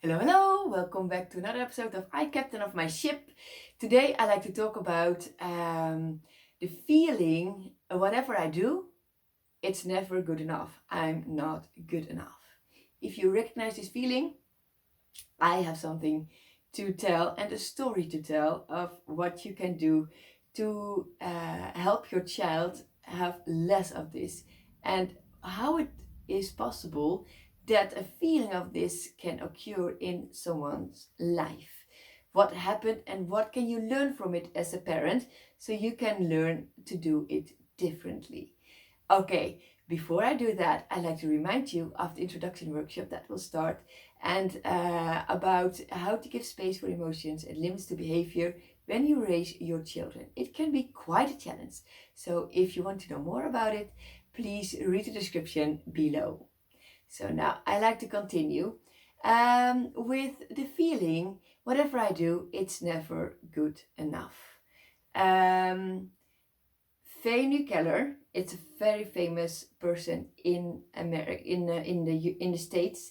Hello, hello! Welcome back to another episode of I Captain of My Ship. Today I like to talk about the feeling whatever I do, it's never good enough. I'm not good enough. If you recognize this feeling, I have something to tell and a story to tell of what you can do to help your child have less of this and how it is possible that a feeling of this can occur in someone's life. What happened and what can you learn from it as a parent so you can learn to do it differently. Okay, before I do that, I'd like to remind you of the introduction workshop that will start and about how to give space for emotions and limits to behavior when you raise your children. It can be quite a challenge. So if you want to know more about it, please read the description below. So now I like to continue with the feeling, whatever I do, it's never good enough. Fanny Keller, it's a very famous person in America, in the States.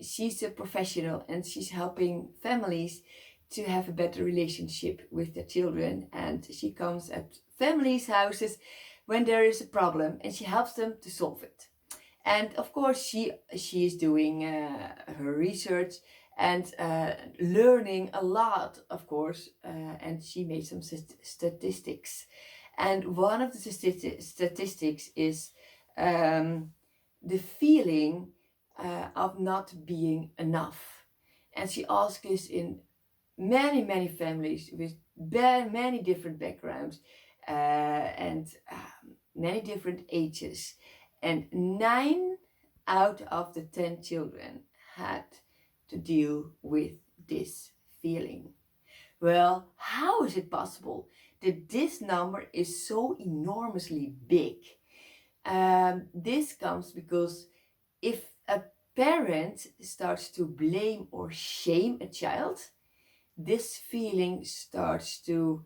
She's a professional and she's helping families to have a better relationship with their children. And she comes at families' houses when there is a problem and she helps them to solve it. And of course, she is doing her research and learning a lot, of course. And she made some statistics. And one of the statistics is the feeling of not being enough. And she asked this in many families with many different backgrounds and many different ages. And 9 out of the 10 children had to deal with this feeling. Well, how is it possible that this number is so enormously big? This comes because if a parent starts to blame or shame a child, this feeling starts to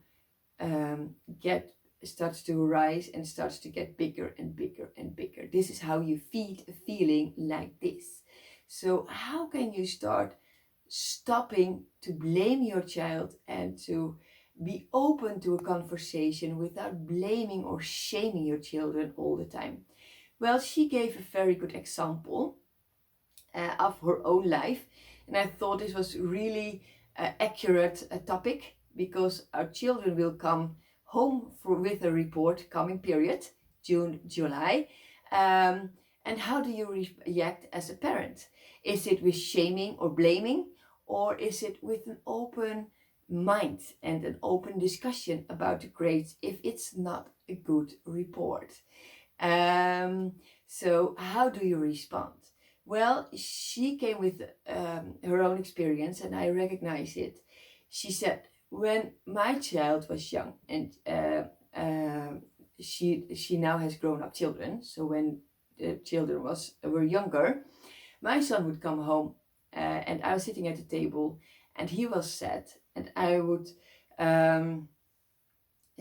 rise and starts to get bigger and bigger and bigger. This is how you feed a feeling like this. So how can you start stopping to blame your child and to be open to a conversation without blaming or shaming your children all the time? Well, she gave a very good example of her own life, and I thought this was really accurate topic because our children will come home with a report coming period, June, July. And how do you react as a parent? Is it with shaming or blaming, or is it with an open mind and an open discussion about the grades if it's not a good report? So how do you respond? Well, she came with her own experience and I recognize it. She said, when my child was young, and she now has grown up children, so when the children were younger, my son would come home and I was sitting at the table and he was sad, and I would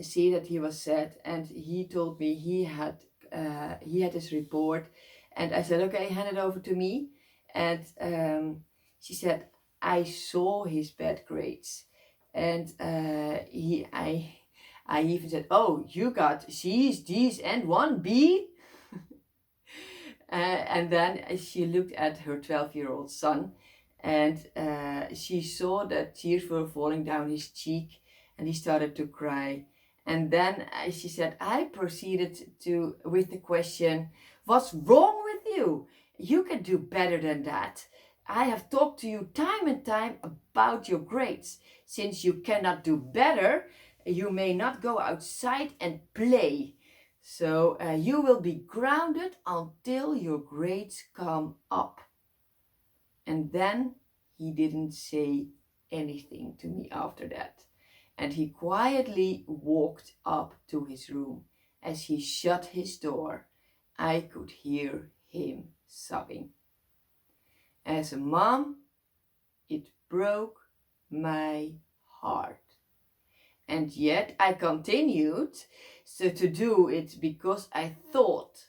see that he was sad, and he told me he had his report, and I said, okay, hand it over to me. And she said, I saw his bad grades, and I even said, oh, you got C's, D's, and 1 B. And then she looked at her 12-year-old son, and she saw that tears were falling down his cheek, and he started to cry. And then she said, I proceeded with the question, what's wrong with you? You can do better than that. I have talked to you time and time about your grades. Since you cannot do better, you may not go outside and play. So you will be grounded until your grades come up. And then he didn't say anything to me after that. And he quietly walked up to his room. As he shut his door, I could hear him sobbing. As a mom, it broke my heart. And yet I continued to do it because I thought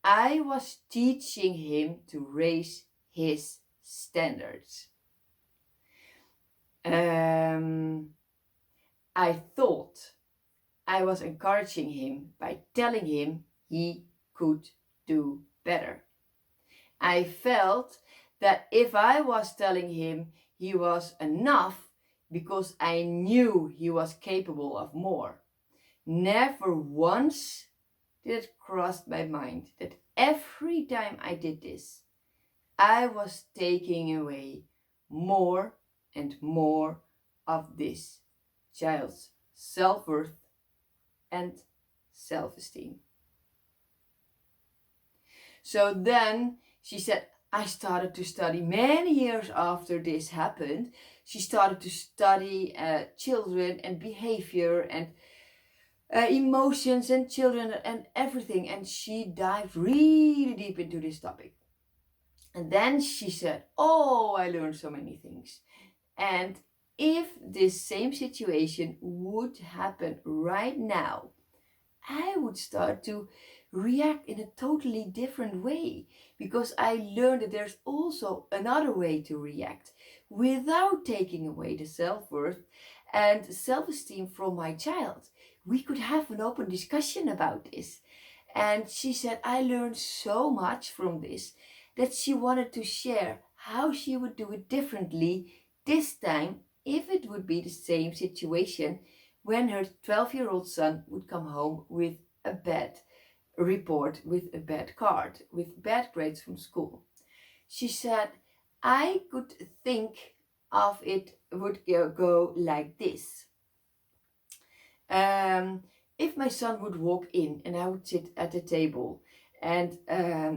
I was teaching him to raise his standards. I thought I was encouraging him by telling him he could do better. I felt that if I was telling him he was enough because I knew he was capable of more, never once did it cross my mind that every time I did this, I was taking away more and more of this child's self-worth and self-esteem. So then she said, I started to study many years after this happened. She started to study children and behavior and emotions and children and everything. And she dived really deep into this topic. And then she said, oh, I learned so many things. And if this same situation would happen right now, I would start to react in a totally different way, because I learned that there's also another way to react without taking away the self-worth and self-esteem from my child. We could have an open discussion about this. And she said, I learned so much from this that she wanted to share how she would do it differently this time if it would be the same situation when her 12-year-old son would come home with a bad report, with a bad card, with bad grades from school. She said, I could think of it would go like this. If my son would walk in and I would sit at the table and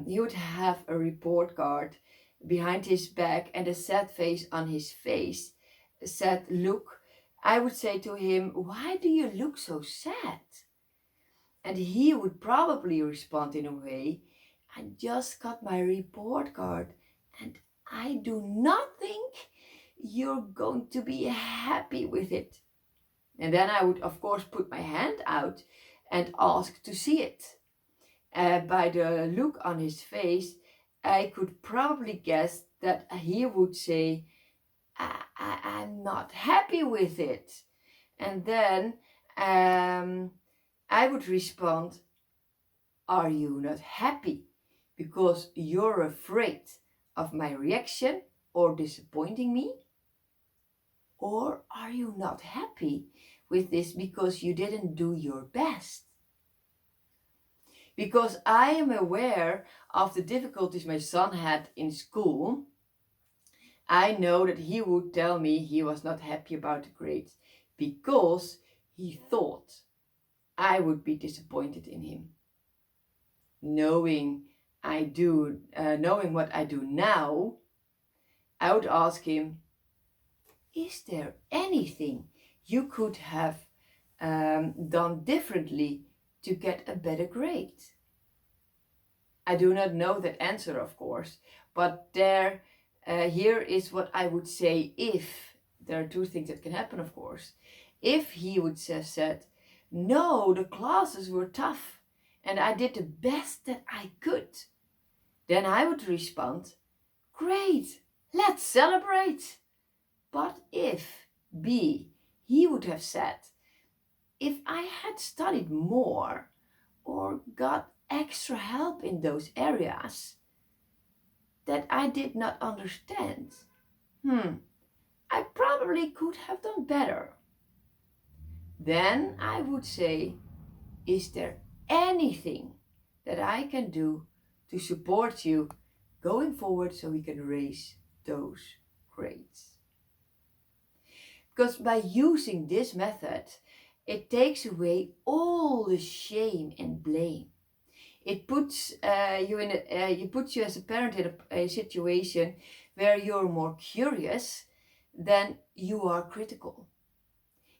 he would have a report card behind his back and a sad face on his face, a sad look, I would say to him, why do you look so sad? And he would probably respond in a way, I just got my report card and I do not think you're going to be happy with it. And then I would, of course, put my hand out and ask to see it. By the look on his face, I could probably guess that he would say, I'm not happy with it. And then I would respond, are you not happy because you're afraid of my reaction or disappointing me? Or are you not happy with this because you didn't do your best? Because I am aware of the difficulties my son had in school, I know that he would tell me he was not happy about the grades because he thought I would be disappointed in him. Knowing what I do now, I would ask him, is there anything you could have done differently to get a better grade? I do not know that answer, of course, but here is what I would say if. There are two things that can happen, of course. If he would have said, no, the classes were tough and I did the best that I could, then I would respond, great, let's celebrate. But if B, he would have said, if I had studied more or got extra help in those areas that I did not understand, I probably could have done better. Then I would say, is there anything that I can do to support you going forward so we can raise those grades? Because by using this method, it takes away all the shame and blame. It puts you as a parent in a situation where you're more curious than you are critical.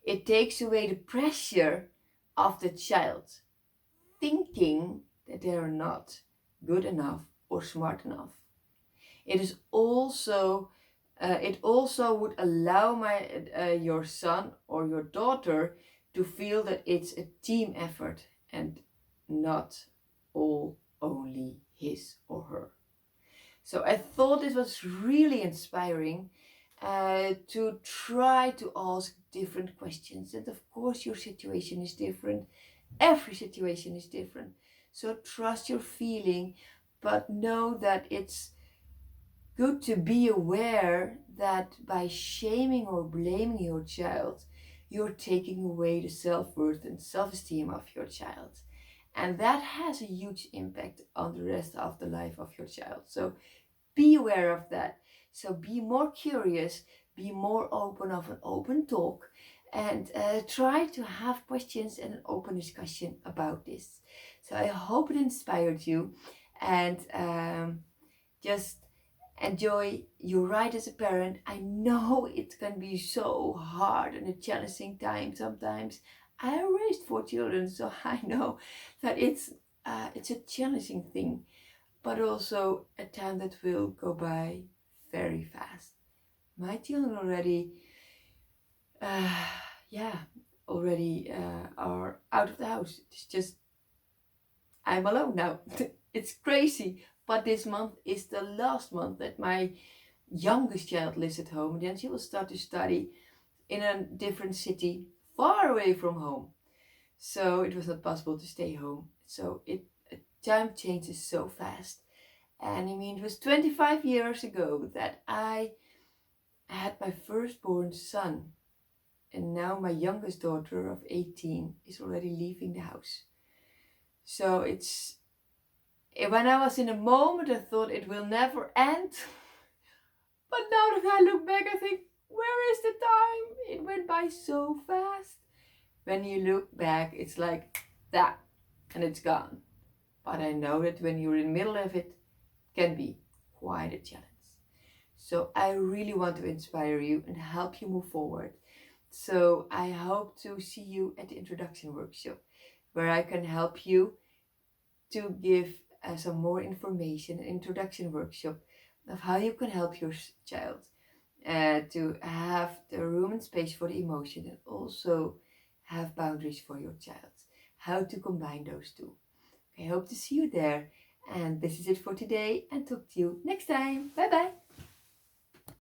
It takes away the pressure of the child thinking that they are not good enough or smart enough. It also would allow your son or your daughter to feel that it's a team effort and not only his or her. So I thought this was really inspiring to try to ask different questions. And of course, your situation is different. Every situation is different. So trust your feeling, but know that it's good to be aware that by shaming or blaming your child, you're taking away the self-worth and self-esteem of your child. And that has a huge impact on the rest of the life of your child. So be aware of that. So be more curious, be more open of an open talk, and try to have questions and an open discussion about this. So I hope it inspired you, and just enjoy your ride as a parent. I know it can be so hard and a challenging time sometimes. I raised 4 children, so I know that it's a challenging thing, but also a time that will go by very fast. My children already, uh, yeah, already are out of the house. It's just I'm alone now. It's crazy. But this month is the last month that my youngest child lives at home. Then she will start to study in a different city, far away from home. So it was not possible to stay home. So time changes so fast. And I mean, it was 25 years ago that I had my firstborn son. And now my youngest daughter of 18 is already leaving the house. So when I was in a moment, I thought it will never end. But now that I look back, I think, where is the time? It went by so fast. When you look back, it's like that, and it's gone. But I know that when you're in the middle of it, can be quite a challenge. So I really want to inspire you and help you move forward. So I hope to see you at the introduction workshop, where I can help you to give some more information, an introduction workshop of how you can help your child to have the room and space for the emotion, and also have boundaries for your child. How to combine those two. I hope to see you there. And this is it for today, and talk to you next time. Bye bye.